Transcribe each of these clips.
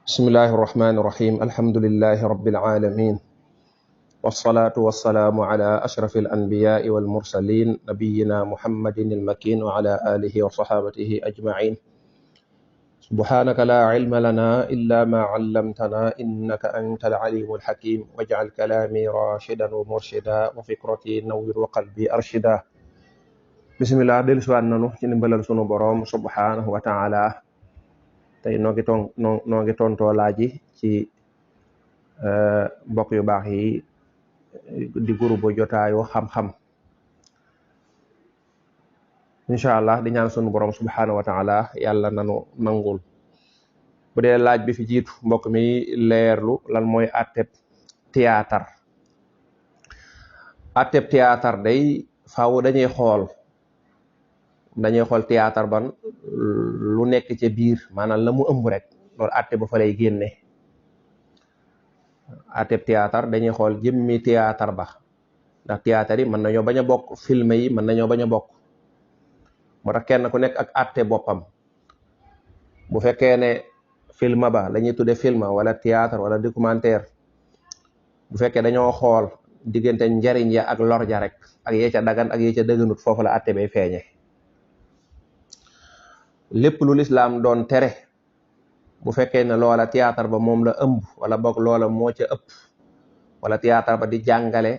bismillahi irrahmani irrahim alhamdulilahi rabilalamin walsalaatu walsalaamu ala ashrafi alanbiyaai walmursalin nabiyina muhammadin almakin wa ala alihi wa sahabatihi ajmain subhanaka la ilma lana illa ma allamtana innaka anta alalimu alhakim wajcal kalaami rashidan wa murshida wa fikrati nawwir wa qalbi arshida bismillah dellusiwaat nanu ci ndimbalal sunu boroom subhanahu wa taala tey noo ngi tontoo laaji ci mbokk yu baax yi di groupe jotaayu xam-xam incha allah di ñaan sunu borom subhanahu wa taala yàlla nanu nangul. Bu dee laaj bi fi jiitu mbokk mi leerlu lan mooy atteb théâtre day faaw dañuy xool théâtre ban lu nekk ca biir maanaam la mu ëmb rek loolu atte ba fa lay génne. atteb théâtre dañuy xool jëmmi théâtre ba ndax théâtre yi mën nañoo bañ a bokk, film yi mën nañoo bañ a bokk, moo tax kenn ku nekk ak atte boppam. bu fekkee ne film ba la ñuy tudde film wala théâtre wala documentaire, bu fekkee dañoo xool diggante njariñ ya ak lor ja rek ak yee ca dagan ak yee ca dëgganut, foofu la atte bay feeñe. lépp lu lislaam doon tere bu fekkee ne loola théâtre ba moom la ëmb wala boog loola moo ca ëpp, wala théâtre ba di jàngale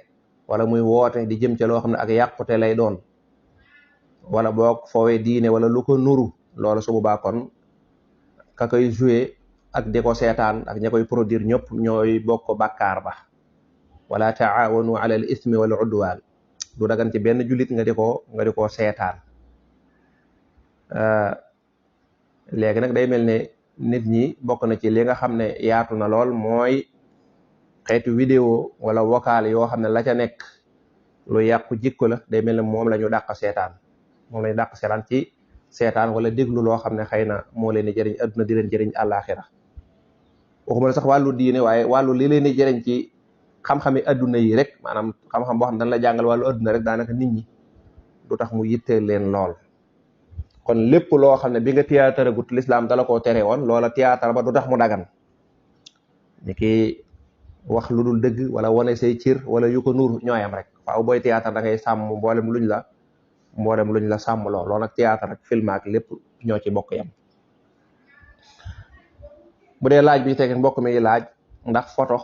wala muy woote di jëm ca loo xam ne ak yàqute lay doon, wala boog foowe diine wala lu ko nuru, loola su boobaa kon ka koy joué ak di ko seetaan ak ña koy produire ñëpp ñooy bokk bàkkaar ba. wala taawanu ala al ismi wal udwan, du dagan ci benn jullit nga di ko seetaan. léegi nag day mel ne nit ñi bokk na ci li nga xam ne yaatu na lool mooy xeetu vidéo wala vocal yoo xam ne la ca nekk lu yàqu jikko la, day mel ne moom la ñu dàq seetaan ci seetaan wala déglu loo xam ne xëy na moo leen di jëriñ adduna di leen jëriñ àllaaxira. waxuma la sax wàllu diine waaye wàllu li leen di jëriñ ci xam-xami adduna yi rek, maanaam xam-xam boo xam ne dañ la jàngal wàllu adduna rek, daanaka nit ñi du tax mu yitteel leen lool. kon lépp loo xam ne bi nga théâtre gut l'islam dala koo tere woon, loola théâtre ba du tax mu dagan. ni ki wax lu dul dëgg wala wane say cir wala yu ko nuur ñooyam rek. waaw booy théâtre da ngay sàmm mboolem luñ la sàmm loolu nag théâtre ak film ak lépp ñoo ci bokk yam. bu dee laaj bi teg mbokk mi laaj ndax photo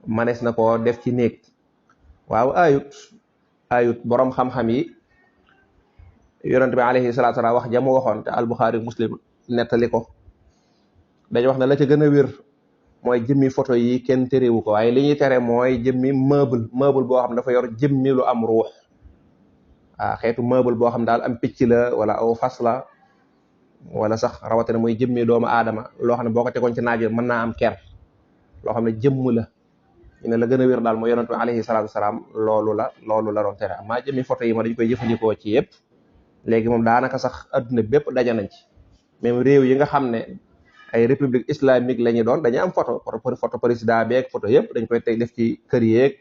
manees na ko def ci néeg, waaw ayut boroom xam-xam yi yonent bi alayhi salaatu salaam wax jamu waxoon te albuxaari muslim nettali ko, dañ wax ne la ca gën a wér mooy jëmmi photo yi kenn terewu ko, waaye li ñuy tere mooy jëmmi meuble boo xam dafa yor jëmmi lu am ruux. xeetu meuble boo xam daal am picc la wala aw fas la wala sax rawatina muy jëmmi doomu aadama, loo xam ne boo ko tegoon ci naaj mën naa am ker, loo xam ne jëmm la. ñu ne la gën a wér daal mooy yonent bi alayhi salaatu salaam loolu la doon tere. amaa jëmmi photo yi ma dañ koy jëfandikoo ci yëpp léegi moom daanaka sax adduna bépp daja nañ ci. même réew yi nga xam ne ay république islamique la ñu doon dañuy am photo président beeg photo yëpp dañ koy def ci kër yeeg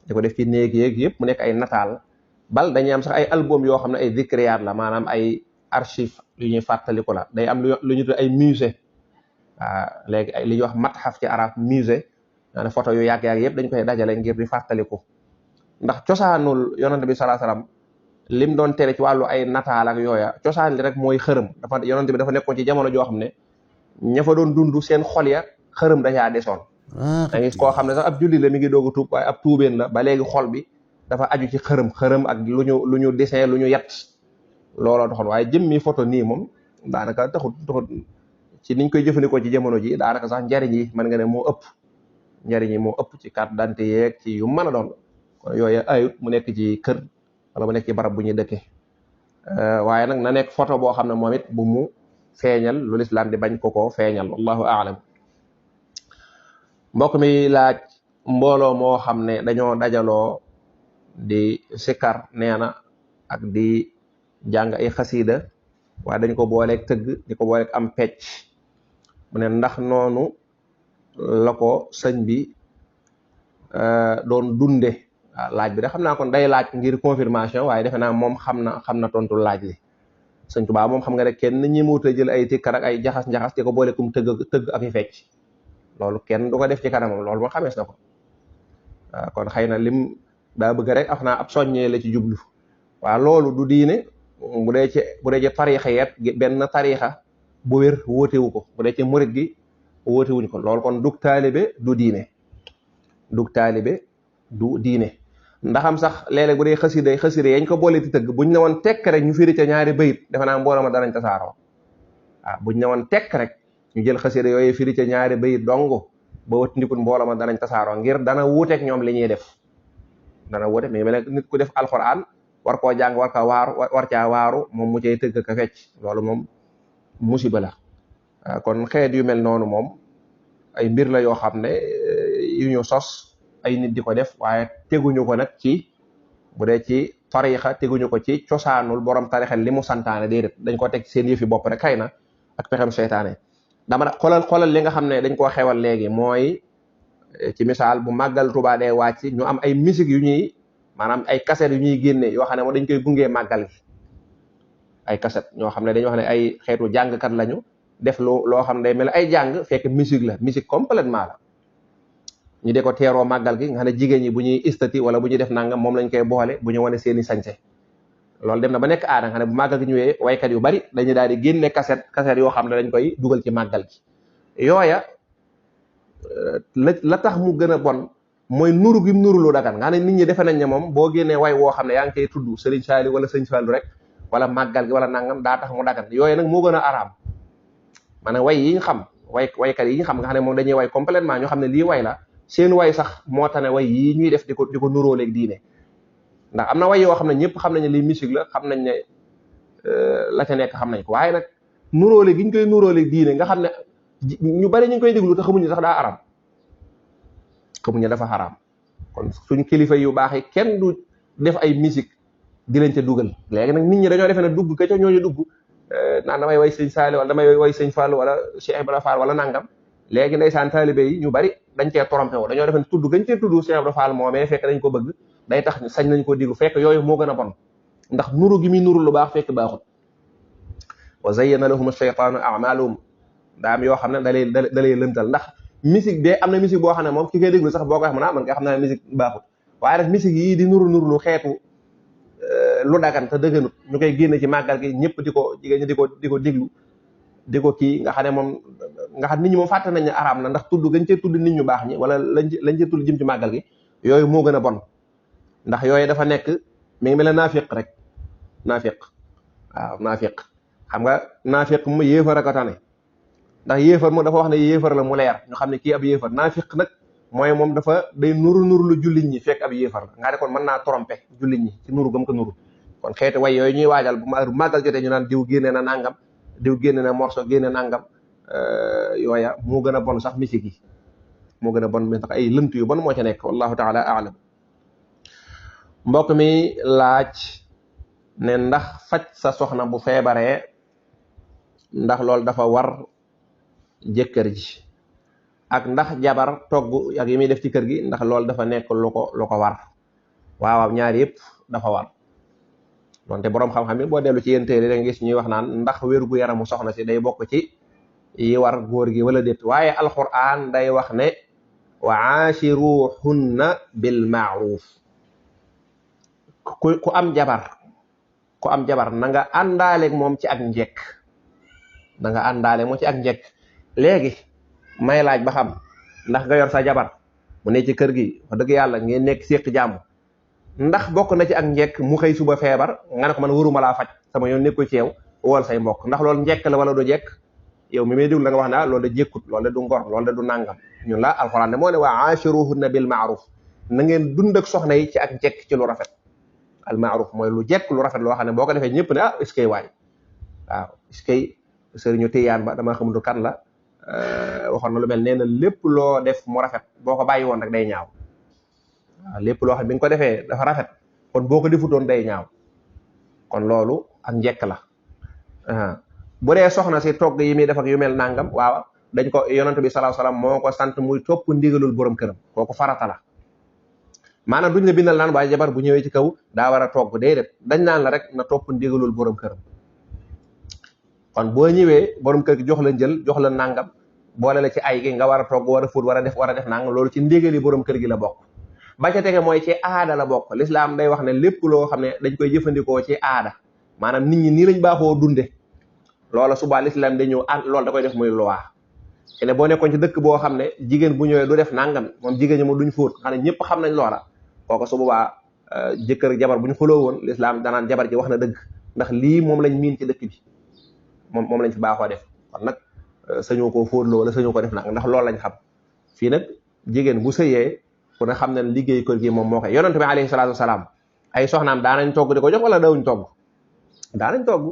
di ko def ci néeg yeeg yëpp mu nekk ay nataal. bal dañuy am sax ay album yoo xam ne ay zikriyaat la, maanaam ay archive yu ñuy fàttaliku la. day am lu ñu tudd ay musée. léegi li ñuy wax matxaf ci arab musée, maanaam photo yu yàgg-yàgg yëpp dañ koy dajale ngir di fàttaliku. ndax cosaanul yonent bi sallallahu alayhi wasallam lim doon tere ci wàllu ay nataal ak yooya, cosaan li rek mooy xërëm. yonent bi dafa nekkoon ci jamono joo xam ne ña fa doon dund seen xol ya xërëm dacaa desoon. da ngay koo xam ne sax ab julli la mi ngi doog a tuub, waaye ab tuubeen la ba léegi xol bi dafa aju ci xërëm ak lu ñu dessin lu ñu yett, looloo taxoon. waaye jëmmi photo nii moom daanaka taxut ci niñ koy jëfandikoo ci jamono ji, daanaka sax njariñ yi mën nga ne moo ëpp ci carte d'identité yeeg ci yu mën a doon. kon yooyu ayut mu nekk ci kër wala mu nekk ci barab bu ñuy dëkke. waaye nag na nekk photo boo xam ne moom it bu mu feeñal lu lislaam di bañ ko feeñal, wallahu aalam. mbokk mi laaj mbooloo moo xam ne dañoo dajaloo di sikar nee na ak di jàng ay xasiida, waaye dañ ko booleeg tëgg di ko booleeg am pecc. mu ne ndax noonu la ko sëñ bi doon dunde. laaj bi da xam naa kon day laaj ngir confirmation, waaye defe naa moom xam na tontu laaj li. Sëñ Tuubaa moom xam nga ne kenn ñi muut a jël ay tikkar ak ay jaxas-njaxas di ko boole kum tëgg ak i fecc loolu kenn du ko def ci kanamam loolu moo xamees na ko waaw kon xëy na lim daa bëgg rek af naa ab soññee la ci jublu waaw loolu du diine bu dee ci tariixa yet benn tariixa bu wér wóotewu ko bu dee ci murit gi wóotewuñ ko loolu kon dug taalibe du diine ndaxam sax léeg-léeg bu dee xasida yañ ko boole ti tëgg buñ ne woon tekk rek ñu firi ca ñaari bayit defe naa mbooloo ma danañ tasaaroo waaw buñ ne woon tekk rek ñu jël xasida yooyu firi ca ñaari bayit dong ba wët ndikul mbooloo ma danañ tasaaroo ngir dana wuuteeg ñoom li ñuy def dana wuute mais mel nit ku def alxuraan war koo jàng war caa waaru moom mu cay tëgg ka fecc loolu moom musiba la kon xeet yu mel noonu moom ay mbir la yoo xam ne yu ñu sos ay nit di ko def waaye teguñu ko nag ci bu dee ci tariixa teguñu ko ci cosaanul borom tariixa li mu santaane déedéet dañ ko teg seen yëfi bopp rek xëy na ak pexem seytaane dama xoolal li nga xam ne dañ koo xewal léegi mooy ci misaal bu màggal Tuubaa dee wàcc ñu am ay musique yu ñuy maanaam ay cassette yu ñuy génne yoo xam ne moom dañ koy gungee màggal gi ay cassette ñoo xam ne dañoo xam ne ay xeetu jàngkat lañu def loo xam ne day mel ay jàng fekk musique complètement la ñu de ko teeroo màggal gi nga xam ne jigéen ñi bu ñuy istati wala bu ñuy def nangam moom lañ koy boole bu ñu wane seeni sañse loolu dem na ba nekk aada nga xam ne bu màggal gi ñëwee waykat yu bari dañu daal di génne cassette yoo xam ne dañ koy dugal ci màggal gi yooya la tax mu gën a bon mooy nuru gi nuru lu dagan nga xam ne nit ñi defe nañ ne moom boo génnee way woo xam ne yaa ngi koy tudd Serigne Saliou wala Sëñ Fallu rek wala màggal gi wala nangam daa tax mu dagan yooyu nag moo gën a araam maanaam way yi ñu xam waykat yi ñu xam nga xam ne moom dañuy way complètement ñoo xam ne lii way la seen way sax moo tax ne way yii ñuy def di ko nuróoleeg diine ndax am na way yoo xam ne ñëpp xam nañ ne lii musique la xam nañ ne la ca nekk xam nañ ko waaye nag nuróole gi ñu koy nuróoleeg diine nga xam ne ñu bari ñu ngi koy déglu te xamuñu sax daa aram xamuñu dafa xaraam kon suñ kilifa yu baax yi kenn du def ay musique di leen ca dugal léegi nag nit ñi dañoo defee ne dugg ka ca ñooñu dugg naan damay way Sëñ Saali wala damay way Sëñ Fallu wala Cheikh Ibrahima Fall wala nangam léegi ndeysaan taalibe yi ñu bari dañ cee trompé woo dañoo defe ne tudd gañ cee tudd Cheikh Ibrahima Fall moomee fekk dañ ko bëgg day tax sañ nañ ko diglu fekk yooyu moo gën a bon ndax nuru gi muy nuru lu baax fekk baaxut wa zayyana lahum ash-shaytaanu a'maalahum daa am yoo xam ne da lay lëntal ndax musique bee am na musique boo xam ne moom ki koy déglu sax boo ko wax man nga xam naa ne musique baaxut waaye nag musique yii di nuru lu xeetu lu dagan te dëgganut ñu koy génne ci màggal gi ñëpp di ko jigéen ñi di ko déglu di ko kii nga xam ne moom nga xam nit ñi moom fàtte nañ ne araam na ndax tudd gañ cee tudd nit ñu baax ñi wala lañ cee tudd jëm ci màggal gi yooyu moo gën a bon ndax yooyu dafa nekk mi ngi mel ne naafiq rek naafiq xam nga naafiq mu yéefar ak a tane ndax yéefar moom dafa wax ne yéefar la mu leer ñu xam ne kii ab yéefar naafiq nag mooy moom dafa day nuru lu jullit ñi fekk ab yéefar la nga ne kon mën naa tromper jullit ñi ci nuru gëm ko nuru kon xeeti way yooyu ñuy waajal bu màggal jotee ñu naan diw génne na nangam diw génne na morceau génne nangam yooya moo gën a bon sax musique yi moo gën a bon mi tax ay lënt yu bon moo ca nekk wallahu taala aalam mbokk mi laaj ne ndax faj sa soxna bu feebaree ndax loolu dafa war jëkkër ji ak ndax jabar togg ak yi muy def ci kër gi ndax loolu dafa nekk lu ko war waaw ñaar yëpp dafa war donte boroom xam-xam yi boo dellu ci yéen téere da nga gis ñuy wax naan ndax wér gu yaramu soxna si day bokk ci yi war góor gi wala déet waaye alquran day wax ne wa aashiruhunna bil ma'ruf ku am jabar na nga àndaaleeg moom ci ak njekk léegi may laaj ba xam ndax nga yor sa jabar mu ne ci kër gi wax dëgg yàlla ngeen nekk séq jàmm ndax bokk na ci ak njekk mu xëy suba feebar nga ne ko man waruma laa faj sama yoon nekko ci yow wool say mbokk ndax loolu njekk la wala du jekk yow mi may déglu la nga wax ne loolu da jékkut loolu da du ngor loolu da du nàngam ñun la alxuraan de moo ne waa aashiruhunna bil ma'ruf na ngeen dund ak soxna yi ci ak njekk ci lu rafet al ma'ruf mooy lu jekk lu rafet loo xam ne boo ko defee ñëpp ne est-ce que waay waaw est-ce que sëriñu Tiyaan ba dama xamul kan la waxoon na lu mel nee na lépp loo def mu rafet boo ko bàyyi woon rek day ñaaw waaw lépp loo xam bi nga ko defee dafa rafet kon boo ko defutoon day ñaaw kon loolu ak njekk la bu dee soxna si togg yi muy def ak yu mel nangam waaw dañ ko yonent bi sallallahu alayhi wasallam moo ko sant muy topp ndigalul borom këram kooku farata la maanaam duñ la bindal naan waaye jabar bu ñëwee ci kaw daa war a togg déedéet dañ naan la rek na topp ndigalul borom këram kon boo ñëwee borom kër gi jox la njël jox la nangam boole la ci ay gi nga war a togg war a fóot war a def nangam loolu ci ndigali borom kër gi la bokk. ba ca tege mooy ci aada la bokk. Lislaam day wax ne lépp loo xam ne dañ koy jëfandikoo ci aada maanaam nit ñi nii lañ baaxoo dunde loola subaa lislaam day ñëw loolu da koy def muy loi te ne boo nekkoon ci dëkk boo xam ne jigéen bu ñëwee du def nangam moom jigéen ñi moom duñ fóot xam ne ñëpp xam nañ loola kooku su boobaa jëkkër ak jabar bu ñu xuloo woon lislaam danaan jabar ji wax na dëgg ndax lii moom lañ miin ci dëkk bi moom lañ fi baaxoo def kon nag sañoo koo fóotloo wala sañoo ko def nangam ndax loolu lañ xam fii nag jigéen bu sëyee ku ne xam ne liggéey kër gi moom moo koy yonent bi alayhi salaatu wasalaam ay soxnaam daanañ togg di ko jox wala dawuñ togg daanañ togg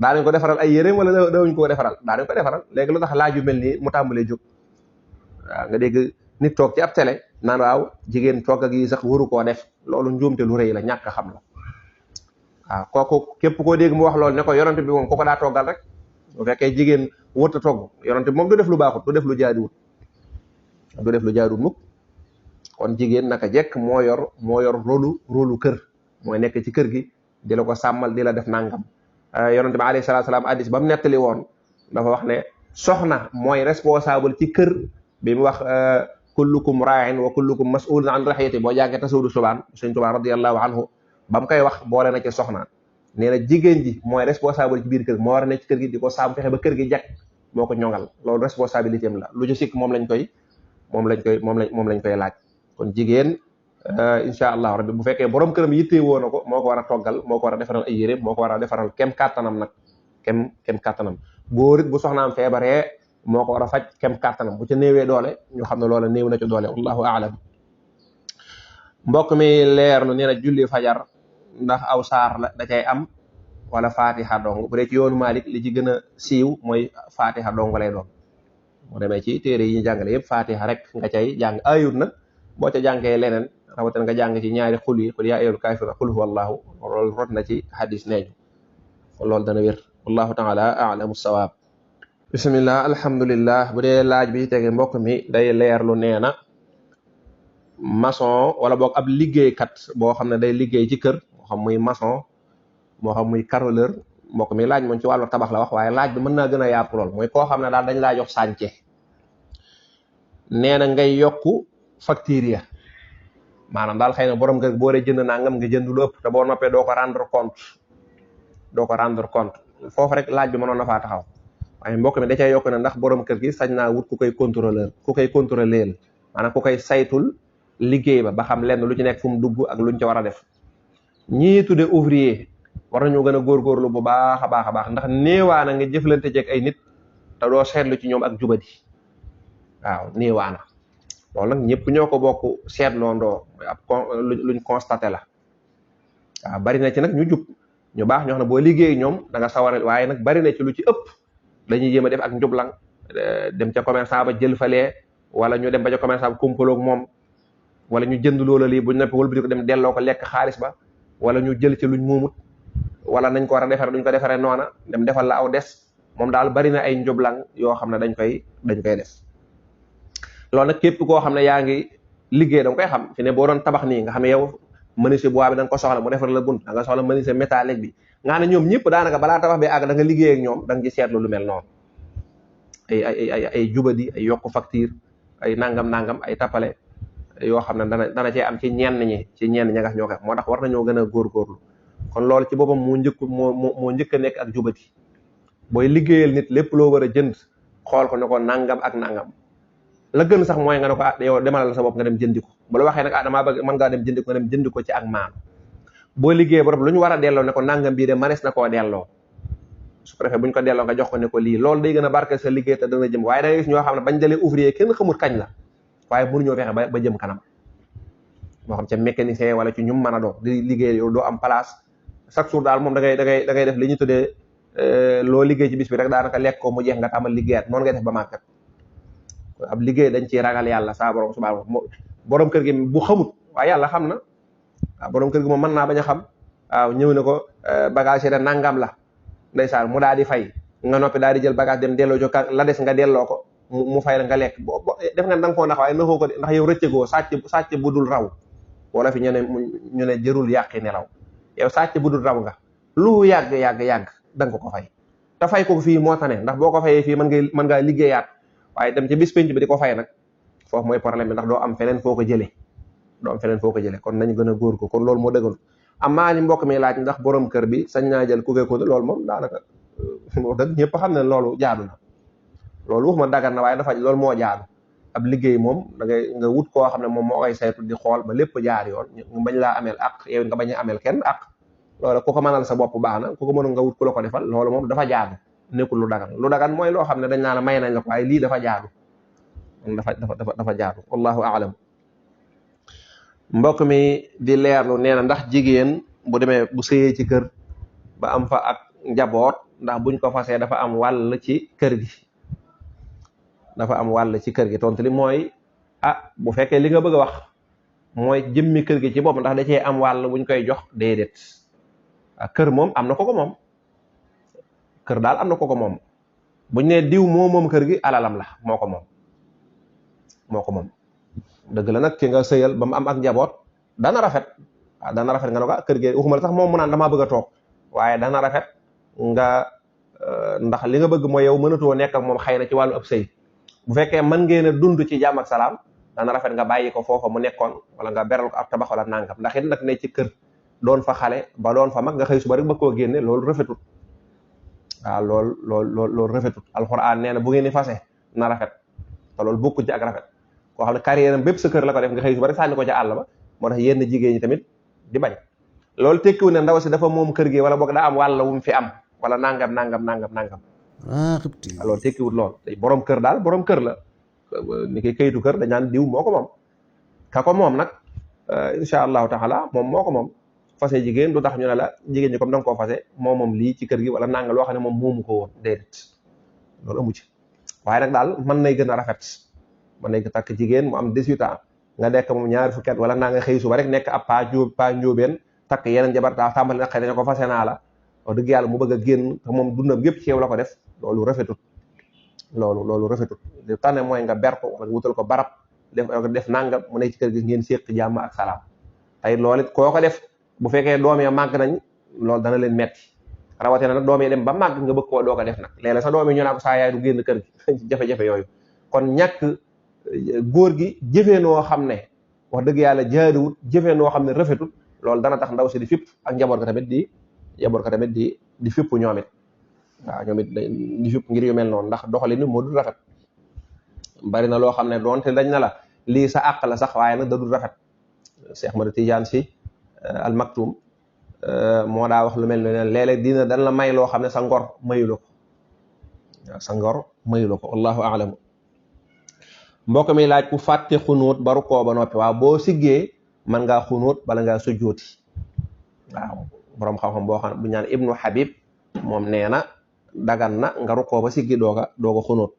daanañ ko defaral ay yéreem wala dawuñ ko defaral daanañ ko defaral léegi lu tax laaj yu mel nii mu tàmbalee jóg waaw nga dégg nit toog ci ab télé naan waaw jigéen togg ak yi sax waru koo def loolu njuumte lu rëy la ñàkk a xam la waaw kooku képp koo dégg mu wax loolu ne ko yonent bi moom ku ko daa toggal rek bu fekkee jigéen wut a togg yonent bi moom du def lu baaxut du def lu jaaduwut mukk kon jigéen naka jekk moo yor rôlu kër mooy nekk ci kër gi di la ko sàmmal di la def nangam yonent bi alayhi salaatu salaam hadiis ba mu nettali woon dafa wax ne soxna mooy responsable ci kër bi mu wax kullukum raa'in wa kullukum mas'ulun an ra'iyati boo jàngee Tazawudu Subaan Sëñ Tuubaa radiyallahu anhu ba mu koy wax boole na ci soxna nee na jigéen ji mooy responsable ci biir kër moo war a nekk ci kër gi di ko sàmm fexe ba kër gi jag moo ko ñoŋal loolu responsabilité am la lu ci sikk moom lañ koy laaj kon jigéen incha allah rabbi bu fekkee borom këram yittee woo na ko moo ko war a toggal moo ko war a defaral ay yére moo ko war a defaral kem kàttanam nag kem kàttanam góor it bu soxnaam feebaree moo ko war a faj kem kàttanam bu ca néewee doole ñu xam ne loola néew na ci doole wallahu aalam mbokk mi leerlu nee na julli fajar ndax aw saar la da cay am wala fatiha dong bu dee ci yoonu Malik li ci gën a siiw mooy fatiha dong lay doon moo demee ci téere yi ñu jàngale yëpp fatiha rek nga cay jàng ayut nag boo ca jàngee leneen rawatina nga jàng ci ñaari xul yi xul yaa ayyuhal kaafiruun xul huwallaahu loolu rot na ci hadis neeñu kon loolu dana wér wallahu taala a'lamu sawaab bismillah alhamdulillah bu dee laaj bi tege mbokk mi day leerlu nee na maçon wala boog ab liggéeykat boo xam ne day liggéey ci kër moo xam muy maçon moo xam muy carreleur mbokk mi laaj moom ci wàllu tabax la wax waaye laaj bi mën naa gën a yaatu lool mooy koo xam ne daal dañ laa jox sànce nee na ngay yokku facture ya maanaam daal xëy na borom kër boo dee jënd nangam nga jënd lu ëpp te boo noppee doo ko rendre compte foofu rek laaj bi mënoon na faa taxaw waaye mbokk mi da cay yokk ne ndax borom kër gi sañ naa wut ku koy contrôleur maanaam ku koy saytul liggéey ba xam lenn lu ci nekk fu mu dugg ak luñ ci war a def ñii tudde ouvrier war nañoo gën a góorgóorlu bu baax a baax ndax néewaana nga jëflante jeeg ay nit te doo seetlu ci ñoom ak jubadi waaw néewaana loolu nag ñëpp ñoo ko bokk seetloondoo ab luñ constaté la waaw bari na ci nag ñu jub ñu baax ñoo xam ne boo liggéey ñoom da nga sawar waaye nag bari na ci lu ci ëpp dañuy jéem a def ak njublang dem ca commerçant ba jël falee wala ñu dem ba ca commerçant ba kumpaloog moom wala ñu jënd loola lii buñ nepp wala bi ko dem delloo ko lekk xaalis ba wala ñu jël ci luñ moomut wala nañ ko war a defare duñ ko defaree noona dem defal la aw des moom daal bari na ay njublang yoo xam ne dañ koy def loolu nag képp koo xam ne yaa ngi liggéey da nga koy xam fi ne boo doon tabax nii nga xam ne yow menuisier bois bi da nga ko soxla mu defar la bunt da nga soxla menuisier métallique bi nga xam ne ñoom ñëpp daanaka balaa tabax bi àgg da nga liggéey ak ñoom da nga ci seetlu lu mel noonu ay jubadi ay yokku facture ay nangam ay tappale yoo xam ne dana cee am ci ñenn ñi nga ñoo koy moo tax war nañoo gën a góorgóorlu kon loolu ci boppam moo njëkk a nekk ak jubadi booy liggéeyal nit lépp loo war a jënd xool ko ne ko nangam ak nangam la gën sax mooy nga ne ko yow demalal sa bopp nga dem jëndi ko bu la waxee nag damaa bëgg mën ngaa dem jëndi ko nga dem jëndi ko ci ak maanu boo liggéeyee borom lu ñu war a delloo ne ko nangam bii de manes na koo delloo su ko defee buñ ko delloo nga jox ko ne ko lii loolu day gën a barke sa liggéey te dana jëm waaye da ngay gis ñoo xam ne bañ dalee ouvrier kenn xamul kañ la waaye mënuñoo fexe ba jëm kanam moo xam ca mécanicien wala ci ñum mën a doon di liggéey yow doo am place chaque jour daal moom da ngay def li ñu tuddee loo liggéey ci bis bi rek daanaka lekk ko mu jeex nga tàmbal liggéeyaat noonu ngay def ba màggat ab liggéey dañ ciy ragal yàlla saa borom subhaanahu borom kër gi bu xamut waaye yàlla xam na waaw borom kër gi moom mën naa bañ a xam waaw ñëw ne ko bagage yi de nangam la ndeysaan mu daal di fay nga noppi daal di jël bagage dem delloo jo la des nga delloo ko mu fay la nga lekk def nga da nga koo ndax waaye naxoo ko ndax yow rëccëgoo sàcc bu dul raw wala fi ñu ne jërul yàqi nelaw yow sàcc bu dul raw nga lu yàgg da nga ko fay te fay ko fii moo tane ndax boo ko fayee fii mën ngaa liggéeyaat waaye dem ci bis penc bi di ko fay nag foofu mooy problème bi ndax doo am feneen foo ko jëlee kon nañ gën a góor ko kon loolu moo dëggal amaa ni mbokk mi laaj ndax borom kër bi sañ naa jël ku ko loolu moom daanaka moo dëgg ñëpp xam ne loolu jaadu na loolu waxuma dagan na waaye dafa loolu moo jaadu ab liggéey moom da ngay nga wut koo xam ne moom moo koy saytu di xool ba lépp jaar yoon nga bañ laa ameel ak yow nga bañ a ameel kenn ak loolu ku ko mënal sa bopp baax na ku ko mënul nga wut ku la ko defal loolu moom dafa jaadu nekkul lu dagan mooy loo xam ne dañ naa la may nañ la ko waaye lii dafa jaadu dafa jaadu wallahu aalam mbokk mi di leerlu nee na ndax jigéen bu demee bu sëyee ci kër ba am fa ak njaboot ndax buñ ko fasee dafa am wàll ci kër gi tontu li mooy bu fekkee li nga bëgg a wax mooy jëmmi kër gi ci bopp ndax da cee am wàll buñ koy jox déedéet kër moom am na ko moom kër daal am na ko moom buñ ne diw moom kër gi alalam la moo ko moom dëgg la nag ki nga sëyal ba mu am ak njaboot dana rafet nga ne ko kër gi waxuma la sax moom mu naan damaa bëgg a toog waaye dana rafet nga ndax li nga bëgg mooy yow mënatoo nekk ak moom xëy na ci wàllu ab sëy bu fekkee mën ngeen a dund ci jàmm ak salaam dana rafet nga bàyyi ko foofa mu nekkoon wala nga beral ko ab tabax wala nangam ndax it nag ne ci kër doon fa xale ba doon fa mag nga xëy suba rek ba koo génne loolu rafetut waaw loolu rafetut alxuraan nee na bu ngeen di fase na rafet te loolu bokkul ci ak rafet koo xam ne carrière am bépp sa kër la ko def nga xëy suba rek sànni ko ca àll ba moo tax yenn jigéen ñi tamit di bañ loolu tekkiwu ne ndaw si dafa moom kër gi wala boog daa am wàll wu mu fi am wala nangam loolu tekkiwut lool borom kër daal borom kër la ni ki kayitu kër dañ naan diw moo ko moom ka ko moom nag insha allahu taala moom moo ko moom fase jigéen du tax ñu ne la jigéen ñi comme da nga koo fase moom lii ci kër gi wala nanga loo xam ne moom moomu ko woon déedéet loolu amu ci waaye nag daal mën nay gën a rafet mën nay takk jigéen mu am 18 ans nga nekk moom ñaari fukki at wala naa nga xëy suba rek nekk ab pa njóobeen takk yeneen jabar daa tàmbali nag xëy dañu ko fase naa la wax dëgg yàlla mu bëgg a génn te moom dundam yëpp ci yow la ko def loolu rafetut loolu rafetut li tànne mooy nga ber ko wala nga wutal ko barab def nangam mu nekk ci kër gi ngeen séq jàmm ak salaam tey loolu it koo ko def bu fekkee doom ya màgg nañ loolu dana leen metti rawatina nag doom yi dem ba màgg nga bëgg koo doo ko def nag léeg-léeg sa doom yi ñu naa ko saa yaay du génn kër gi ci jafe-jafe yooyu kon ñàkk góor gi jëfee noo xam ne wax dëgg yàlla jaaduwut jëfee noo xam ne rafetut loolu dana tax ndaw si di fipp ak njaboot ko tamit di fipp ñoom it waaw ñoom it di fipp ngir yu mel noonu ndax doxalin moo dul rafet bari na loo xam ne doonte dañ na la lii sa àq la sax waaye nag da dul rafet Cheikh Ahmad Tidiane Sy Al Maktoum moo daa wax lu mel ne léeg-léeg dina dan la may loo xam ne sa ngor mayu la ko waaw sa ngor mayu la ko wallahu a'lam mbokk mi laaj ku fàtte xunuut baru koo ba noppi waaw boo siggee mën ngaa xunuut bala ngaa sujjooti waaw boroom xam-xam boo xam ne bu ñaan Ibnu Habib moom nee na dagan na nga rukkoo ba siggi dooga xunuut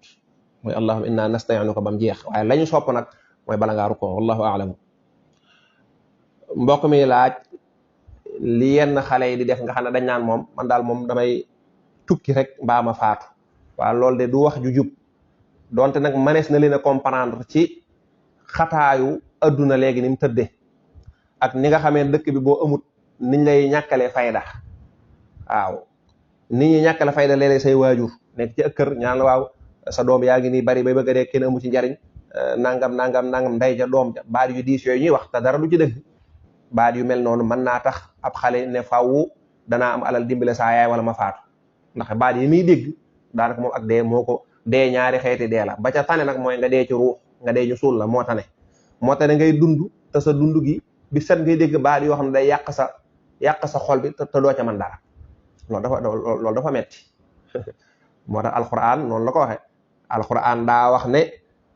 mooy allahumma inna nasta'inuka bam jeex waaye lañu sopp nag mooy bala ngaa rukkoo wallahu a'lam mbokk mi laaj li yenn xale yi di def nga xam ne dañ naan moom man daal moom damay tukki rek mbaa ma faatu waaw loolu de du wax ju jub donte nag manees na leen a comprendre ci xataayu adduna léegi ni mu tëddee ak ni nga xamee dëkk bi boo amut niñ lay ñàkkalee fayda waaw nit ñi ñàkkale fayda léeg-léeg say waajur nekk ci kër ñaan la waaw sa doom yaa ngi nii bari bay bëgg a dee kenn amu ci njariñ nangam nday ja doom ja baat yu diis yooyu ñuy wax te dara du ci dëgg baat yu mel noonu mën naa tax ab xale ne faaw danaa am alal dimbale saa yaay wala ma faatu ndax baat yi muy dégg daanaka moom ak dee moo ko dee ñaari xeeti dee la ba ca tane nag mooy nga dee ci ruux nga dee ñu suul la moo tane ngay dund te sa dund gi bi set ngay dégg baat yoo xam ne day yàq sa xol bi te doo ca mën dara loolu dafa metti moo tax alquran noonu la ko waxe alquran daa wax ne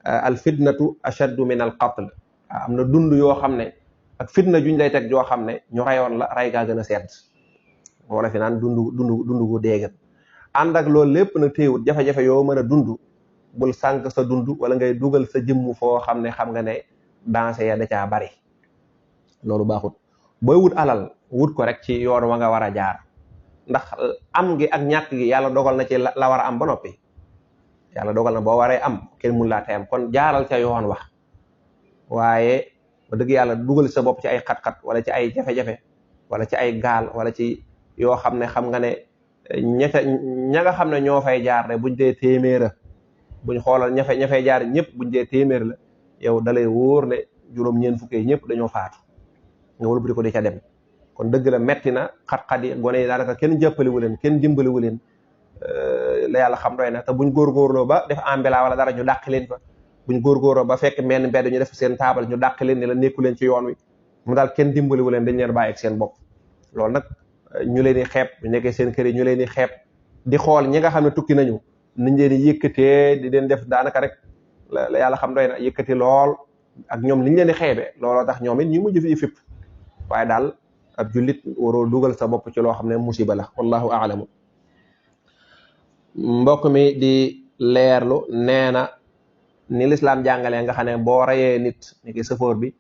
al fitnatu ashaddu min al qatl am na dund yoo xam ne ak fitna juñ lay teg joo xam ne ñu rayoon la ray gaa gën a sedd wala fi naan dund gu déegan ànd ak loolu lépp nag téewut jafe-jafe yoo mën a dund bul sànq sa dund wala ngay dugal sa jëmm foo xam ne xam nga ne dansé ya da caa bari loolu baaxut booy wut alal wut ko rek ci yoon wa nga war a jaar ndax am gi ak ñàkk gi yàlla dogal na ci la war a am ba noppi yàlla dogal na boo waree am kenn mun laa tey am kon jaaral ca yoon wax waaye ba dëgg yàlla dugal sa bopp ci ay xat-xat wala ci ay jafe-jafe wala ci ay gaal wala ci yoo xam ne xam nga ne ña nga xam ne ñoo fay jaar de buñ dee téeméera buñ xoolal ña fay jaar ñëpp buñ dee téeméer la yow dalay wóor ne juróom-ñeent fukkee ñëpp dañoo faatu nga wëlbati ko di ca dem kon dëgg la metti na xat-xat yi gone yi daanaka kenn jàppaliwu leen kenn dimbaliwu leen la yàlla xam doy na te buñ góorgóorloo ba def ambila wala dara ñu dàq leen fa buñ góorgóorloo ba fekk menn mbedd ñu def seen taabal ñu dàq leen ne la nekku leen ci yoon wi mu daal kenn dimbaliwu leen dañ leen bàyyi ak seen bopp loolu nag ñu leen di xeeb bu nekkee seen kër yi ñu leen di xeeb di xool ñi nga xam ne tukki nañu niñ leen di yëkkatee di leen def daanaka rek la yàlla xam doy na yëkkati lool ak ñoom liñ leen di xeebe looloo tax ñoom it ñu mujj fi fépp waaye daal ab jullit waroo dugal sa bopp ci loo xam ne musiba la wallahu aalamu mbokk mi di leerlu nee na ni lislaam jàngalee nga xam ne boo rayee nit ni ki sëfoor bi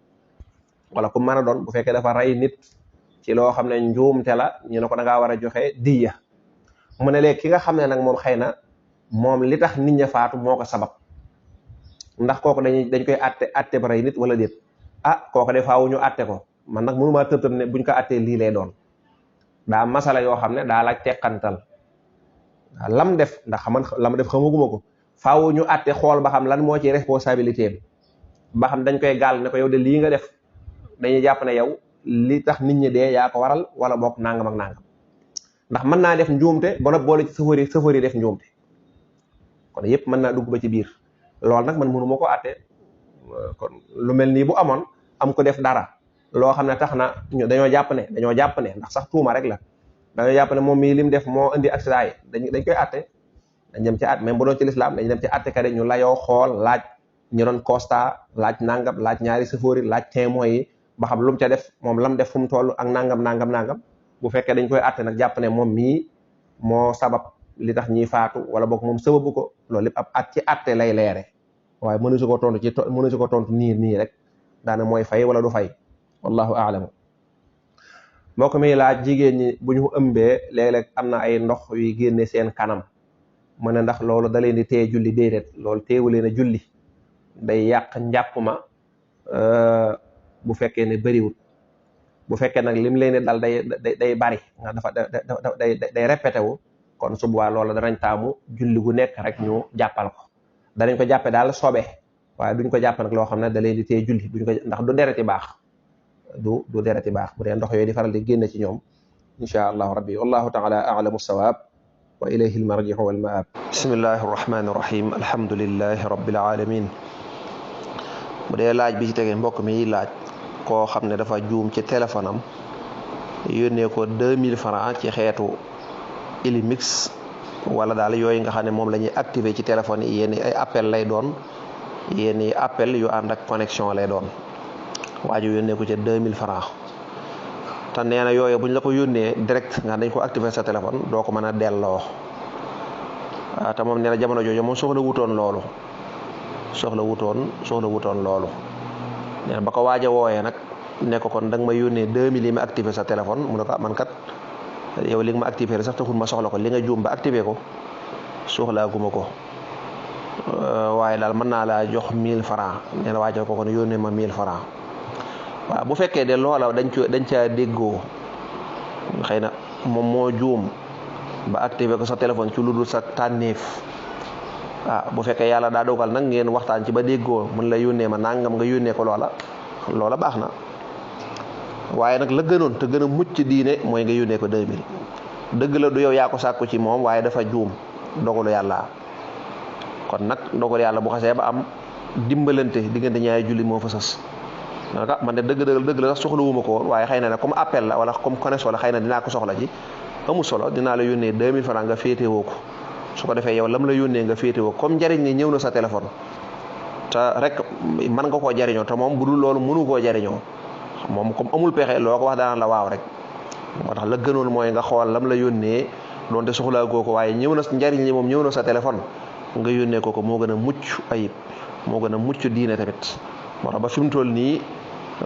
wala ku mën a doon bu fekkee dafa rey nit ci loo xam ne njuumte la ñu ne ko da ngaa war a joxe diya mu ne léegi ki nga xam ne nag moom xëy na moom li tax nit ña faatu moo ko sabab ndax kooku dañ koy atte ba rey nit wala déet kooku de faawu ñu atte ko man nag mënumaa tëb ne buñ ko attee lii lay doon daa masala yoo xam ne daa laaj teqantal lam def ndax man lam def xamaguma ko faawu ñu atte xool ba xam lan moo ci responsabilité bi ba xam dañ koy gaal ne ko yow de lii nga def dañuy jàpp ne yow li tax nit ñi dee yaa ko waral wala bokk nangam ak nangam ndax mën naa def njuumte ba noppi boole ci safari def njuumte kon yëpp mën naa dugg ba ci biir loolu nag man mënu ma ko atte kon lu mel nii bu amoon am ko def dara loo xam ne tax na dañoo jàpp ne ndax sax tuuma rek la dañoo jàpp ne moom mii lim def moo indi accident yi dañ koy atte dañ dem ci at même bu doon ci lislaam dañ dem ci atte kade ñu layoo xool laaj ñu doon constat laaj nangam laaj ñaari safari laaj témoins yi ba xam lu mu ca def moom lam def fu mu toll ak nangam bu fekkee dañ koy atte nag jàpp ne moom mii moo sabab li tax ñiy faatu wala boog moom sababu ko loolu lépp ab at ci atte lay leere waaye mënu si ko tontu nii rek daana mooy fay wala du fay wallahu a'lam mbokk mi laaj jigéen ñi bu ñu ëmbee léeg-léeg am na ay ndox yuy génne seen kanam mu ne ndax loolu da leen di téye julli déedéet loolu téewu leen a julli day yàq njàpp ma bu fekkee ne bëriwul bu fekkee nag lim leen di dal day bari nga dafa day répété wu kon su boobaa loolu danañ taamu julli gu nekk rek ñu jàppal ko danañ ko jàppe daal sobe waaye duñ ko jàpp nag loo xam ne da leen di téye julli duñ ko ndax du dereti baax du dereti baax bu dee ndox yooyu di faral di génn ci ñoom insha allahu rabbi wallahu taala a'lamu sawaab wa ilayhi almarji'u wal ma'ab bismillahi arrahmani irrahim alhamdulillahi rabbil alamin bu dee laaj bi ci tege mbokk mi laaj koo xam ne dafa juum ci téléphone am yónnee ko 2000 francs ci xeetu Illimix wala daal yooyu nga xam ne moom la ñuy activé ci téléphone yi yéen ay appel lay doon yéen i appel yu ànd ak connexion lay doon waaju yónnee ko ci 2000 francs te nee na yooyu buñ la ko yónnee direct nga dañ ko activé sa téléphone doo ko mën a delloo te moom nee na jamono jooju moom soxla wutoon loolu nee na ba ko waaj a wooyee nag ne ko kon da nga ma yónnee 2000 yi ma activé sa téléphone mu ne ko man kat yow li nga ma activé sax taxul ma soxla ko li nga juum ba activé ko soxlaaguma ko waaye daal mën naa laa jox 1000 francs nee na waajal ko kon yónnee ma 1000 francs waaw bu fekkee de loola dañ caa déggoo xëy na moom moo juum ba activé ko sa téléphone ci lu dul sa tànneef bu fekkee yàlla daa dogal nag ngeen waxtaan ci ba déggoo mën la yónnee ma nangam nga yónnee ko loola baax na waaye nag la gënoon te gën a mucc diine mooy nga yónnee ko 2000 dëgg la du yow yaa ko sàkku ci moom waaye dafa juum dogalu yàlla kon nag dogal yàlla bu xasee ba am dimbalante diggante ñaari julli moo fa sës man de dëgg la sax soxlawuma ko woon waaye xëy na ne comme appel la wala comme connexion la xëy na dinaa ko soxla ji amul solo dinaa la yónnee 2000 francs nga féetewoo ko su ko defee yow lam la yónnee nga féetewoo comme njariñ ni ñëw na sa téléphone te rek mën nga koo jariñoo te moom bu dul loolu mënu koo jariñoo moom comme amul pexe loo ko wax daanaan la waaw rek moo tax la gënoon mooy nga xool lam la yónnee doonte soxlaa goo ko waaye ñëw na njariñ li moom ñëw na sa téléphone nga yónnee ko moo gën a mucc ayib moo gën a mucc diine tamit moo tax ba fi mu toll nii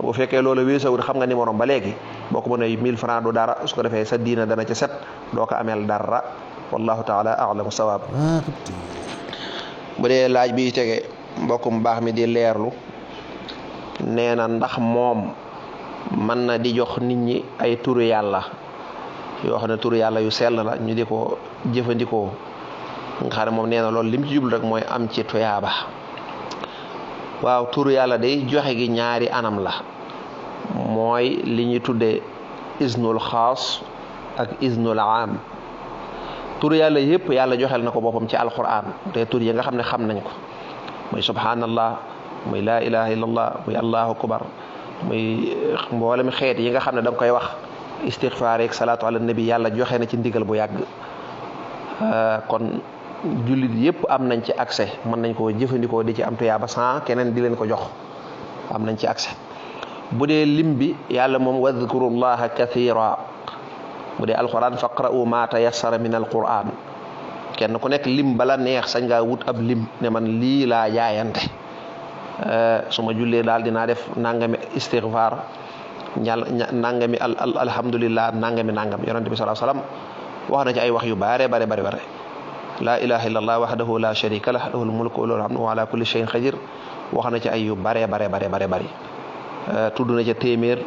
bu fekkee loolu weesawul xam nga numéro ba léegi boo ko mënee 1000 francs du dara su ko defee sa diina dana ca set doo ko ameel dara wallahu taala a'lamu sawaab bu dee laaj bi tege mbokkum baax mi di leerlu nee na ndax moom mën na di jox nit ñi ay turu yàlla yoo xam ne turu yàlla yu sell la ñu di ko jëfandikoo nga xam ne moom nee na loolu lim ci jublu rek mooy am ci tuyaaba. waaw turu yàlla day joxe gi ñaari anam la mooy li ñuy tuddee isnul xaas ak isnul aam. turu yàlla yëpp yàlla joxel na ko boppam ci alquran te tur yi nga xam ne xam nañ ko muy subhanallah muy laa ilaha illallah muy allahu akbar muy mboolem xeet yi nga xam ne da nga koy wax istighfar ak salaatu ala nabi yàlla joxe na ci ndigal bu yàgg. kon jullit yëpp am nañ ci accès mën nañ koo jëfandikoo di ci am tuyaaba sans keneen di leen ko jox am nañ ci accès. bu dee lim bi yàlla moom wadkurullaha kathira bu dee alquran faqra'u ma tayassara min alquran kenn ku nekk lim bala neex sañ ngaa wut ab lim ne man lii laa jaayante su ma jullee daal dinaa def nangami istighfar nangami alhamdulillah nangami nangam yonent bi sallallahu alayhi wasallam wax na ci ay wax yu bare la ilaha illallah wahdahu la sharika lah lahul mulku wa lahul hamdu wa ala kulli shay'in qadir wax na ci ay yu bare tudd na ca téeméer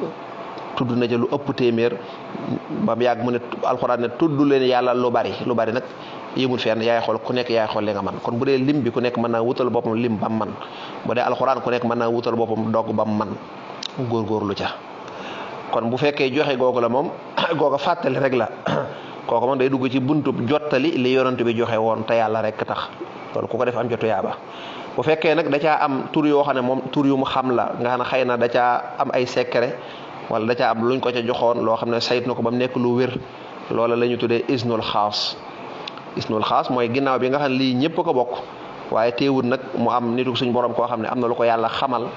tudd na ca lu ëpp téeméer ba mu yàgg mu ne alxuraan ne tudd leen yàlla lu bari nag yëmul fenn yaay xool ku nekk yaay xool li nga man kon bu dee lim bi ku nekk mën naa wutal boppam lim bam man bu dee alxuraan ku nekk mën naa wutal boppam dogg bam man góorgóorlu ca. kon bu fekkee joxe googu la moom googa fàttali rek la kooku moom day dugg ci buntub jottali li yonent bi joxe woon te yàlla rek tax loolu ku ko def am jotu yaaba. bu fekkee nag da caa am tur yoo xam ne moom tur yu mu xam la nga xam ne xëy na da caa am ay secret wala da caa am luñ ko ca joxoon loo xam ne sayt na ko ba mu nekk lu wér loola la ñu tuddee isnul xaas. isnul xaas mooy ginnaaw bi nga xam ne lii ñëpp ko bokk waaye teewul nag mu am nitu suñ borom koo xam ne am na lu ko yàlla xamal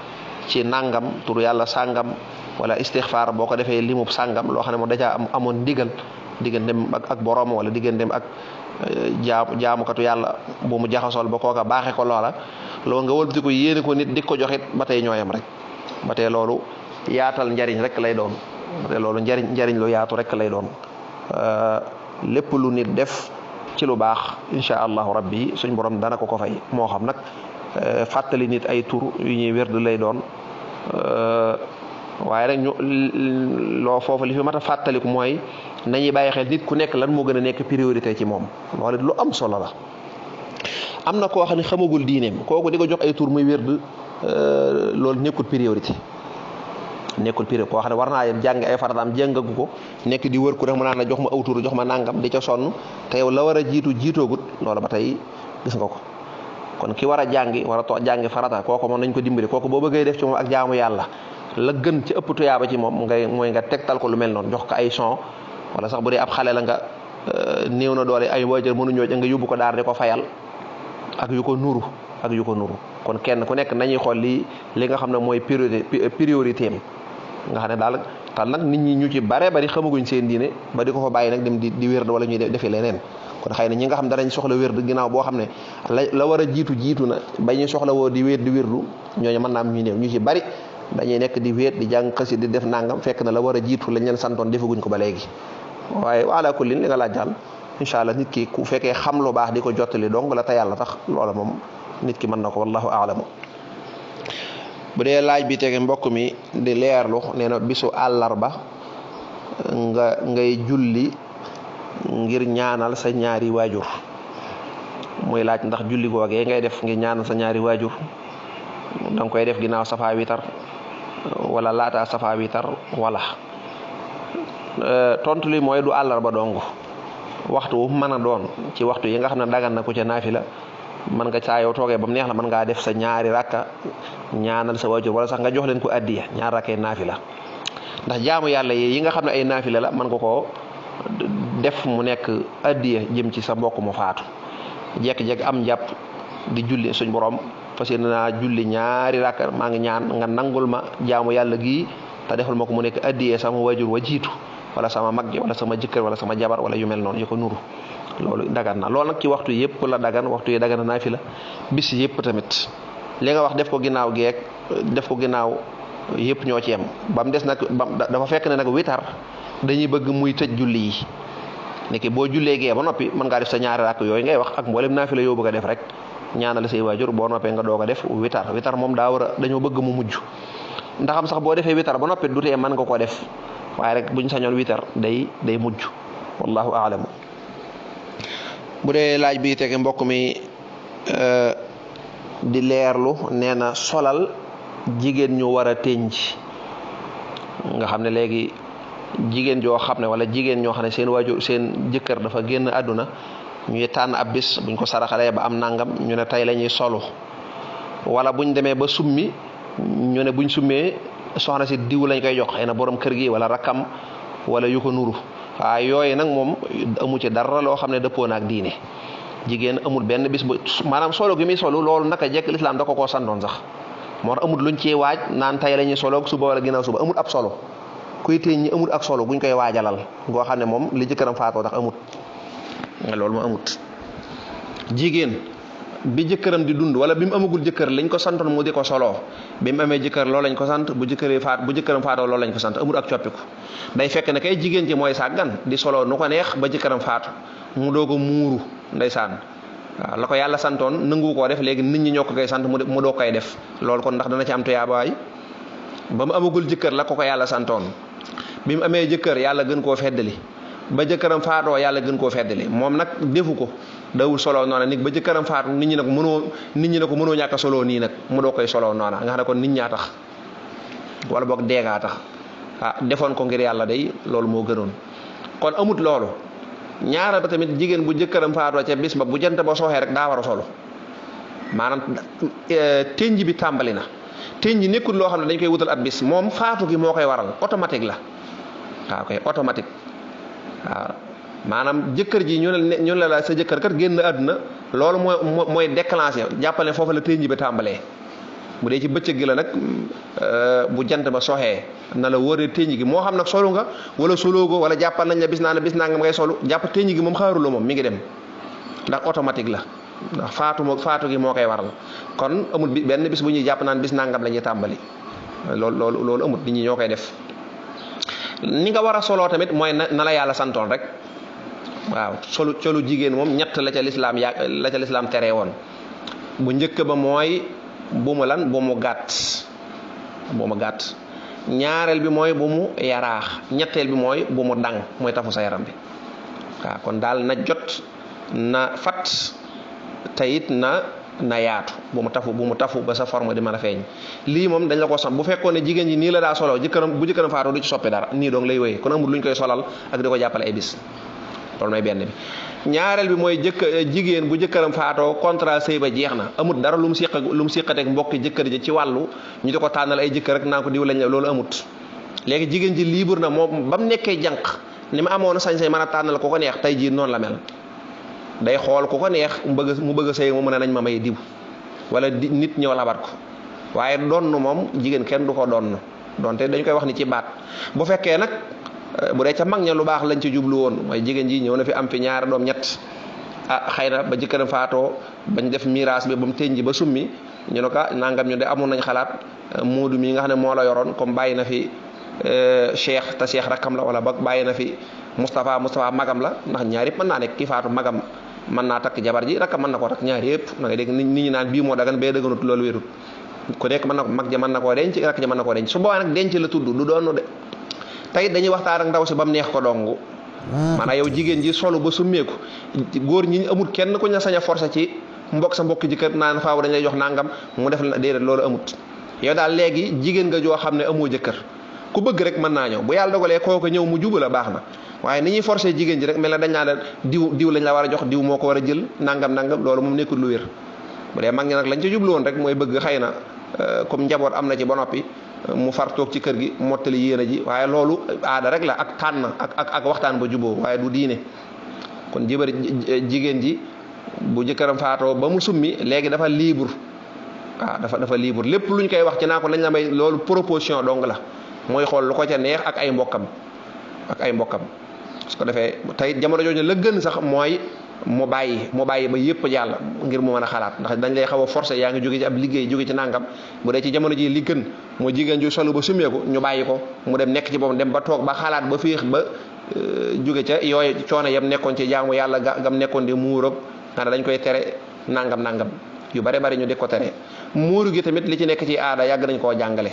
ci nangam turu yàlla sàngam wala istixfaar boo ko defee limub sàngam loo xam ne moom da caa amoon ndigal digganteem ak borom wala digganteem ak jaamukatu yàlla bu mu jaxasool ba kooka baaxee ko loola loolu nga wëlbati ko yéene ko nit di ko joxit ba tey ñooyam rek ba tey loolu yaatal njariñ rek lay doon ba tey loolu njariñ lu yaatu rek lay doon lépp lu nit def ci lu baax incha allahu rabbi suñ borom dana ko fay moo xam nag fàttali nit ay tur yu ñuy wérdu lay doon waaye rek loo foofu li fi mat a fàttaliku mooy nañuy bàyyi xel nit ku nekk lan moo gën a nekk priorité ci moom loolu lu am solo la. am na koo xam ne xamagul diineem kooku di ko jox ay tur muy wérd loolu nekkul priorité koo xam ne war naa jàng ay farataam jàngagu ko nekk di wër ku rek mu naan la jox ma aw tur jox ma nangam di ca sonn te yow la war a jiitoogut loolu ba tey gis nga ko. kon ki war a jàngi war a jàngi farata kooku moom nañ ko dimbali kooku boo bëggee def ci moom ak jaamu yàlla la gën ci ëpp tuyaaba ci moom mooy nga tegtal ko lu mel noonu jox ko ay son wala sax bu dee ab xale la nga néew na doole ay waajur mënuñoo nga yóbbu ko daar di ko fayal ak yu ko nuru kon kenn ku nekk nañuy xool li nga xam ne mooy priorité am nga xam ne daal tal nag nit ñi ñu ci bare bari xamaguñ seen diine ba di ko fa bàyyi nag dem di wérd wala ñuy defi leneen kon xëy na ñi nga xam danañ soxla wérd ginnaaw boo xam ne la war a jiitu na ba ñu soxla woo di wérdu ñooñu mën naa am ñu néew ñu ci bari dañuy nekk di wéet di jàng xasi di def nangam fekk na la war a jiitu lañ leen santoon defaguñ ko ba léegi waaye ala kullin li nga laaj daal incha allah nit ki ku fekkee xam lu baax di ko jottali dong la te yàlla tax loola moom nit ki mën na ko wallahu aalamu. bu dee laaj bi tege mbokk mi di leerlu nee na bisu àllarba ngay julli ngir ñaanal sa ñaari waajur muy laaj ndax julli googee ngay def ngir ñaanal sa ñaari waajur danga koy def ginnaaw safa witar wala laata safa witar wala tontu li mooy du àllarba dong waxtu wu mën a doon ci waxtu yi nga xam ne dagan na ko ca naafila mën nga saa yow toogee ba mu neex la mën ngaa def sa ñaari rakka ñaanal sa waajur wala sax nga jox leen ko addiya ñaar rakkee naafila ndax jaamu yàlla yi nga xam ne ay naafila la mën nga koo def mu nekk addiya jëm ci sa mbokk mu faatu jekk-jekk am njàpp di julli suñ borom fas yéene naa julli ñaari rakka maa ngi ñaan nga nangul ma jaamu yàlla gii te defal ma ko mu nekk addiya sama waajur wa jiitu wala sama mag ji wala sama jëkkër wala sama jabar wala yu mel noonu yu ko nuru loolu dagan na loolu nag ci waxtu yëpp la dagan waxtu yi dagan na naafila bis yëpp tamit li nga wax def ko ginnaaw geek def ko ginnaaw yëpp ñoo ci yem ba mu des nag dafa fekk ne nag witar dañuy bëgg muy tëj julli yi niki boo jullee gee ba noppi mën ngaa def sa ñaari rakk yooyu ngay wax ak mboolem naafila yoo bëgg a def rek ñaanal say waajur boo noppee nga doog a def witar moom daa war a dañoo bëgg mu mujj ndaxam sax boo defee witar ba noppi du tee mën nga ko def waaye rek buñ sañoon witar day mujj wallahu a'lam. bu dee laaj bi tege mbokk mi di leerlu nee na solal jigéen ñu war a tënj nga xam ne léegi jigéen joo xam ne wala jigéen ñoo xam ne seen waajur seen jëkkër dafa génn àdduna ñuy tànn ab bis buñ ko saraxalee ba am nangam ñu ne tey la ñuy solu wala buñ demee ba summi ñu ne buñ summee soxna si diw lañ koy jox xëy na borom kër gi wala rakkam wala yu ko nuru waaye yooyu nag moom amu ci dara loo xam ne dëppoo na ak diine jigéen amul benn bis bu maanaam solo gi muy solu loolu naka jekk lislaam da ko santoon sax moo tax amul luñ ciy waaj naan tey la ñuy solo suba wala ginnaaw suba amul ab solo kuy téñ ñi amul ak solo guñ koy waajalal ngoo xam ne moom li jëkkëram faatoo tax amut loolu moo amut. jigéen bi jëkkëram di dund wala bi mu amagul jëkkër lañ ko santoon mu di ko soloo bi mu amee jëkkër loolu lañ ko sant bu jëkkëram faatoo loolu lañ ko sant amul ak coppiku day fekk ne kay jigéen ci mooy sàggan di soloo nu ko neex ba jëkkëram faatu mu doog a muuru ndeysaan waaw la ko yàlla santoon nangu koo def léegi nit ñi ñoo ko koy sant mu doog koy def loolu kon ndax dana ci am tuyaabaay ba mu amagul jëkkër la ko yàlla santoon bi mu amee jëkkër yàlla gën koo feddali ba jëkkëram faatoo yàlla gën koo feddali moom nag defu ko dawul solo noona nit ba jëkkëram faatu nit ñi ne ko mënoo ñàkk a soloo nii nag mu doo koy soloo noona nga xam ne kon nit ñaa tax wala boog deegaa tax defoon ko ngir yàlla day loolu moo gënoon kon amut loolu ñaara ba tamit jigéen bu jëkkëram faatoo ca bis ba bu jant ba soxee rek daa war a solo maanaam tënj bi tàmbali na tënj nekkul loo xam ne dañ koy wutal ab bis moom faatu gi moo koy waral automatique la waaw koy automatique waaw maanaam jëkkër ji ñu ne la sa jëkkër kat génn àdduna loolu mooy déclenché jàppale foofu la tënj bi tàmbalee bu dee ci bëccëg gi la nag bu jant ba soxee na la wóoree tënj gi moo xam nag solu nga wala soloogo wala jàppal nañ la bis naa nga ngay solu jàpp tënj gi moom xaaruloo moom mi ngi dem ndax automatique la ndax faatu gi moo koy waral kon amul benn bis bu ñuy jàpp naan bis nangam la ñuy tàmbali loolu amut nit ñi ñoo koy def ni nga war a soloo tamit mooy na la yàlla santoon rek waaw colu jigéen moom ñett la ca lislaam teree woon bu njëkk ba mooy bu mu gàtt ñaareel bi mooy bu mu yaraax ñetteel bi mooy bu mu dang mooy tafu sa yaram bi waaw kon daal na jot na fat tayit na yaatu bu mu tafu ba sa forme di mën a feeñ lii moom dañ la ko sant bu fekkoon ne jigéen ji nii la daa soloo bu jëkkëram faatoo du ci soppi dara nii dong lay wéyee kon amul luñ koy solal ak di ko jàppale ay bis loolu mooy benn bi ñaareel bi mooy jigéen bu jëkkëram faatoo contrat sëy ba jeex na amut dara lu mu siqateeg mbokki jëkkër ji ci wàllu ñu di ko tànnal ay jëkkër rek naa ko diw lañ loolu amut léegi jigéen ji libre na moom ba mu nekkee jànq ni ma amoon sañ-sañ mën a tànnal ko neex tey jii noonu la mel day xool ku ko neex mu bëgg a sëy mu mën a nañ ma may diw wala nit ñëw labat ko waaye donn moom jigéen kenn du ko donn donte dañ koy wax ni ci baat bu fekkee nag bu dee ca mag ña lu baax lañ ci jublu woon mooy jigéen ji ñëw na fi am fi ñaari doom ñett xëy na ba jëkkëram faatoo bañ def miraas bi ba mu tënji ba summi ñu ne ko nangam ñu de amoon nañ xalaat moodu mi nga xam ne moo la yoroon comme bàyyi na fi cheikh te cheikh rakkam la wala ba bàyyi na fi Moustapha magam la ndax ñaar yëpp mën naa nekk ki faatu magam mën naa takk jabar ji rakkam mën na koo takk ñaar yëpp da ngay dégg nit ñi naan bii moo dagan bee dëgganut loolu wérut ku nekk mën na ko mag ja mën na koo denc rakk ja mën na koo denc su boobaa nag denc la tudd du doon de tey dañuy waxtaan ak ndaw si ba mu neex ko dong maanaam yow jigéen ji solu ba summeeku góor ñi amul kenn ku ñu sañ a forcé ci sa mbokk ji kër naan faaw dañ lay jox nangam mu def la déedéet loolu amut yow daal léegi jigéen nga joo xam ne amoo jëkkër ku bëgg rek mën naa ñëw bu yàlla dogalee kooku ñëw mu juba la baax na waaye ni ñuy forcé jigéen ji rek mel na dañ naa la diw lañ la war a jox diw moo ko war a jël nangam loolu moom nekkul lu wér bu dee mag ñi nag lañ ca jublu woon rek mooy bëgg xëy na comme njaboot am na ci ba noppi mu far toog ci kër gi mottali yéene ji waaye loolu aada rek la ak tànn ak waxtaan ba juboo waaye du diine kon jigéen ji bu jëkkëram faatoo ba mu summi léegi dafa libre waaw dafa libre lépp luñ koy wax ci naa ko lañ la may loolu proposition dong la mooy xool lu ko ca neex ak ay mbokkam su ko defee tey jamono jooju la gën sax mooy mu bàyyi ba yëpp jàll ngir mu mën a xalaat ndax dañ lay xaw a forcé yaa ngi jóge ci ab liggéey jóge ci nangam bu dee ci jamono ji li gën mooy jigéen ju solu ba summeeku ñu bàyyi ko mu dem nekk ci boppam dem ba toog ba xalaat ba féex ba jóge ca yooyu coono yam nekkoon ci jaamu yàlla gam nekkoon di muuroog xanaa dañ koy tere nangam yu bare bari ñu di ko tere muuru gi tamit li ci nekk ci aada yàgg nañ koo jàngale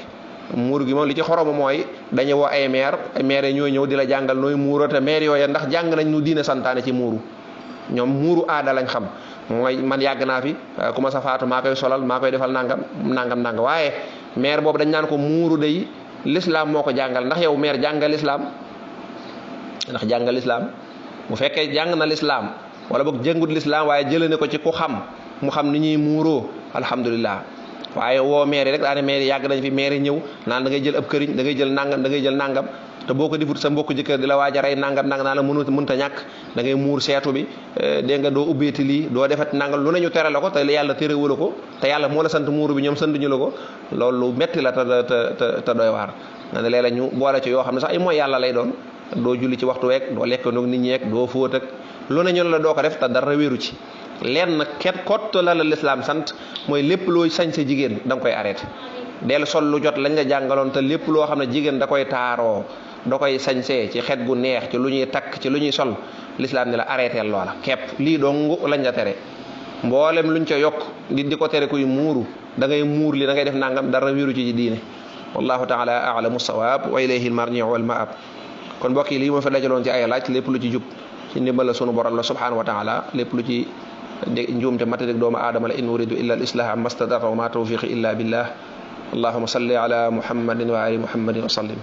muuru gi moom li ci xoromu mooy dañu woo ay maire ñoo ñëw di la jàngal nooy muuro te maire yooya ndax jàng nañ nu diine santaane ci muuru ñoom muuru aada lañ xam mooy man yàgg naa fi ku ma sa faatu maa koy solal maa koy defal nangam waaye maire boobu dañ naan ko muuru day l'islam moo ko jàngal ndax yow maire jàngal l'islam ndax jàngal l'islam bu fekkee jàng na l'islam wala boog jëngut l'islam waaye jëlee ne ko ci ku xam mu xam ni ñuy muuroo alhamdulilah waaye woo maire rek daane maire yàgg nañ fi maire ñëw naan da ngay jël ab këriñ da ngay jël nangam te boo ko defut sa mbokku jëkkër di la waaj a rey nangam naa la mënta ñàkk da ngay muur seetu bi dégg nga doo ubbeeti lii doo defat nangam lu ne ñu tere la ko te yàlla terewula ko te yàlla moo la sant muuru bi ñoom sant ñu la ko loolu metti la te doy waar nga ne léeg-léeg ñu boole ci yoo xam ne sax ay mooy yàlla lay doon doo julli ci waxtu week doo lekk ndoog nit ñi yeeg doo fóot ak lu ne ñu la doo ko def te dara wéeru ci lenn ket kott la l'islam sant mooy lépp loo sañ sa jigéen da nga koy arrêté del sol lu jot lañ la jàngaloon te lépp loo xam ne jigéen da koy taaroo da koy sañsee ci xet gu neex ci lu ñuy takk ci lu ñuy sol l'islam ne la arrêté loola képp lii dong lañ la tere mboolem luñ ca yokk nit di ko tere kuy muuru da ngay muur li da ngay def nangam dara wéeru ci diine wallahu taala a'lamu sawaab wa ilayhi al-marji'u wal ma'ab kon mbokk yi lii moo fa dajaloon ci ay laaj lépp lu ci jub ci ndimbal la sunu borom la subhanahu wa taala lépp lu ci njuumte matadik doomu aadama la in uridu illa al islah ma stata'tu wa ma tawfiqi illa billah allahumma salli ala muhammadin wa ali muhammadin wa sallim